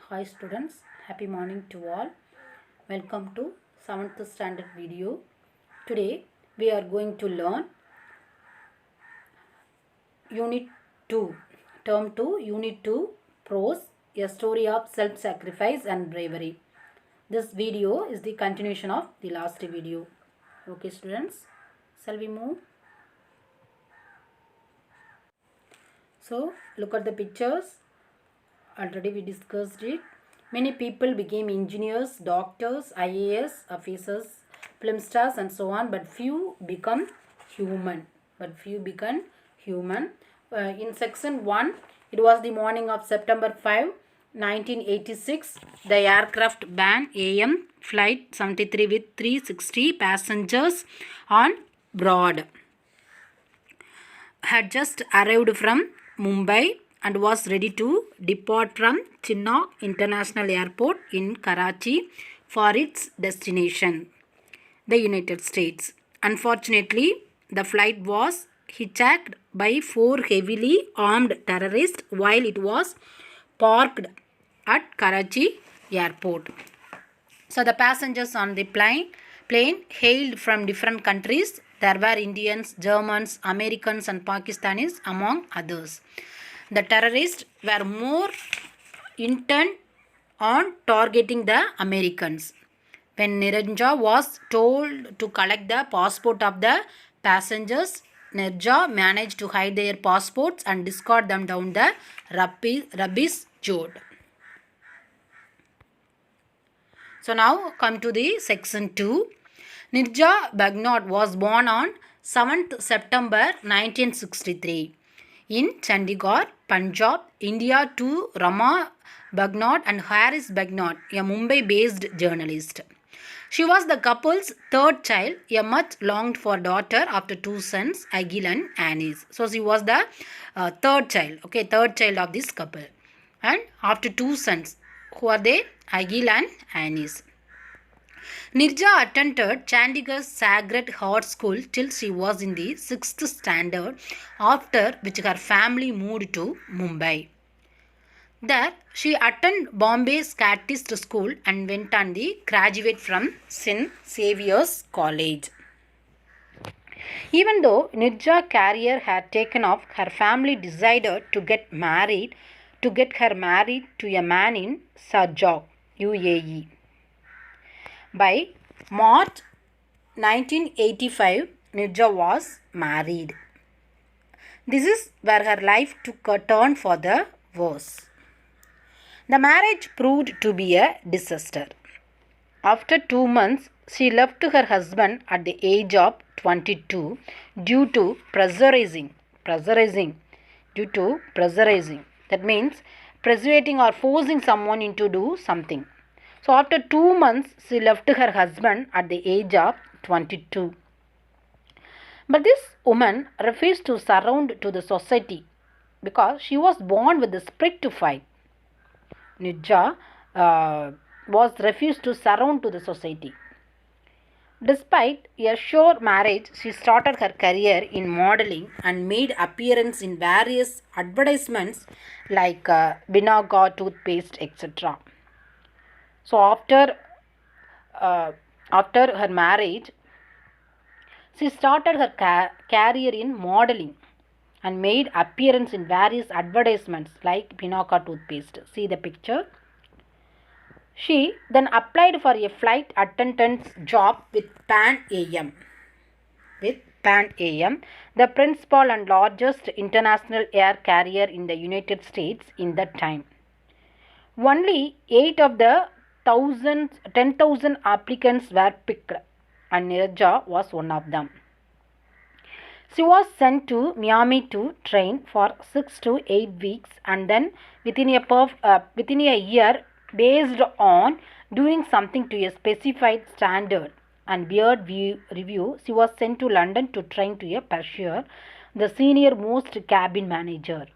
Hi students, happy morning to all. Welcome to 7th standard video. Today we are going to learn Unit 2, Term 2, Unit 2, Prose, a story of self-sacrifice and bravery. This video is the continuation of the last video. Okay students, shall we move? So look at the pictures. Already we discussed it. Many people became engineers, doctors, IAS officers, film stars and so on, but few become human. In section 1, it was the morning of September 5, 1986. The aircraft Ban AM flight 73 with 360 passengers on board had just arrived from Mumbai and was ready to depart from Jinnah International Airport in Karachi for its destination, the United States. Unfortunately, the flight was hijacked by 4 heavily armed terrorists while it was parked at Karachi Airport. So the passengers on the plane hailed from different countries. There were Indians, Germans, Americans and Pakistanis among others. The terrorists were more intent on targeting the Americans. When Niranja was told to collect the passport of the passengers, Nirja managed to hide their passports and discard them down the rubbish chute. So now come to the section 2. Nirja Bhagnot was born on 7th September 1963 in Chandigarh, Punjab, India to Rama Bhagnot and Harris Bhagnot, a Mumbai-based journalist. She was the couple's third child, a much longed for daughter after 2 sons, Agil and Anis. So she was the third child of this couple. And after 2 sons, who are they? Agil and Anis. Nirja attended Chandigarh's Sacred Heart School till she was in the 6th standard, after which her family moved to Mumbai. There, she attended Bombay Scottish School and went on the graduate from St. Xavier's College. Even though Nirja's career had taken off, her family decided to get her married to a man in Sharjah, UAE. By March 1985, Nirja was married. This is where her life took a turn for the worse. The marriage proved to be a disaster. After 2 months, she left her husband at the age of 22 due to pressurizing. That means persuading or forcing someone into do something. So after 2 months, she left her husband at the age of 22. But this woman refused to surrender to the society because she was born with the spirit to fight. Nirja was refused to surrender to the society. Despite a short marriage, she started her career in modeling and made appearance in various advertisements like Binaga toothpaste, etc. So after her marriage, she started her career in modeling and made appearance in various advertisements like Pinaka toothpaste. See the picture. She then applied for a flight attendant's job with Pan AM. The principal and largest international air carrier in the United States in that time. Only 8 of the 10,000 applicants were picked, and Nirja was one of them. She was sent to Miami to train for 6 to 8 weeks, and then within a year, based on doing something to a specified standard and beard review, she was sent to London to train to a pursuer, the senior most cabin manager.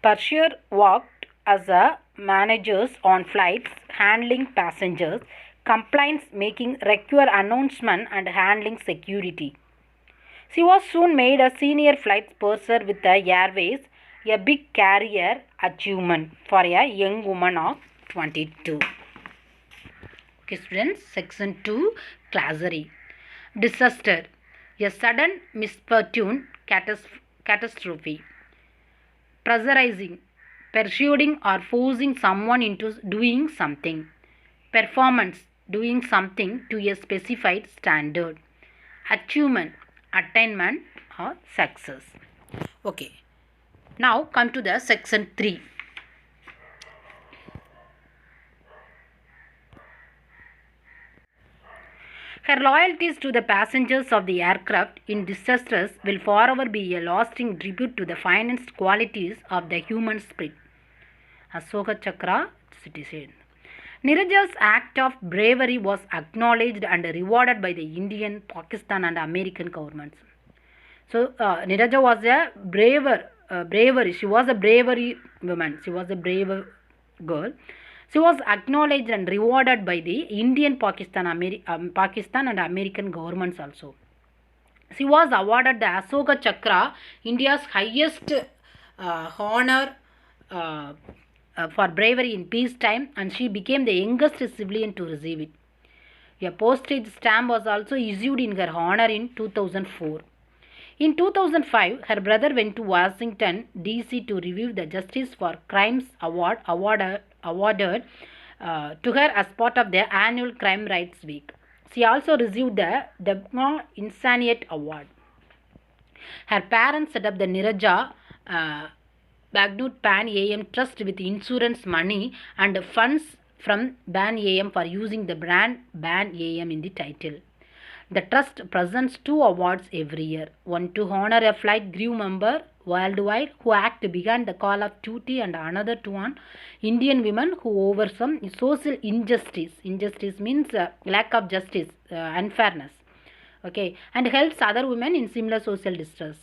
Pursuer worked as a manager on flights, handling passengers, complaints, making regular announcement and handling security. She was soon made a senior flight purser with the Airways, a big carrier achievement for a young woman of 22. Okay, students, section 2, classary. Disaster, a sudden misfortune, catastrophe. Pressurizing, persuading or forcing someone into doing something. Performance, doing something to a specified standard. Achievement, attainment or success. Okay, now come to the section 3. Her loyalties to the passengers of the aircraft in disasters will forever be a lasting tribute to the finest qualities of the human spirit. Ashoka Chakra citizen. Niraja's act of bravery was acknowledged and rewarded by the Indian, Pakistan and American governments. So Niraja was a bravery. She was a bravery woman. She was a brave girl. She was acknowledged and rewarded by the Indian, Pakistan and American governments also. She was awarded the Ashoka Chakra, India's highest honor for bravery in peacetime, and she became the youngest civilian to receive it. A postage stamp was also issued in her honor in 2004. In 2005, her brother went to Washington, D.C. to receive the Justice for Crimes Award awarded to her as part of the annual Crime Rights Week. She also received the Debna Insaniate Award. Her parents set up the Niraja Bagnoot Pan AM Trust with insurance money and funds from Ban AM for using the brand Ban AM in the title. The trust presents 2 awards every year, one to honor a flight crew member worldwide who act behind the call of duty and another to one Indian women who overcome social injustice. Injustice means lack of justice, unfairness. Okay, and helps other women in similar social distress.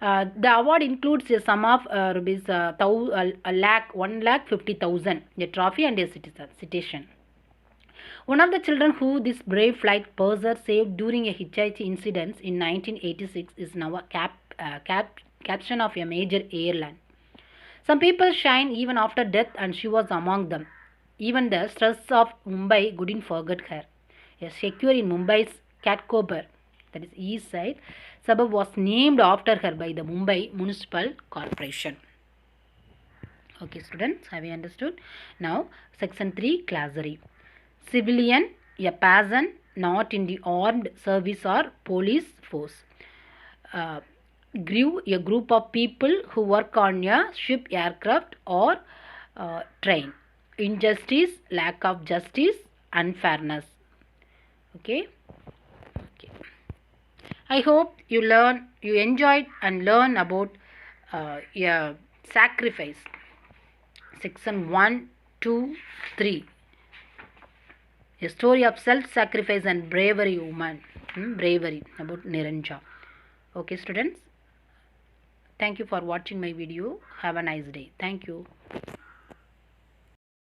The award includes a sum of rupees 1,50,000, a trophy and a citation. One of the children who this brave flight purser saved during a hitchhiking incident in 1986 is now a captain of a major airline. Some people shine even after death, and she was among them. Even the stress of Mumbai couldn't forget her. A secure in Mumbai's Katkobar, that is east side, suburb was named after her by the Mumbai Municipal Corporation. Okay, students, have you understood? Now, section 3, classary. Civilian, a peasant not in the armed service or police force. Grew, a group of people who work on a ship, aircraft or train. Injustice, lack of justice, unfairness. Okay. I hope you enjoyed and learn about a sacrifice. Section 1, 2, 3. A story of self-sacrifice and bravery woman. Bravery about Niranja. Okay, students. Thank you for watching my video. Have a nice day. Thank you.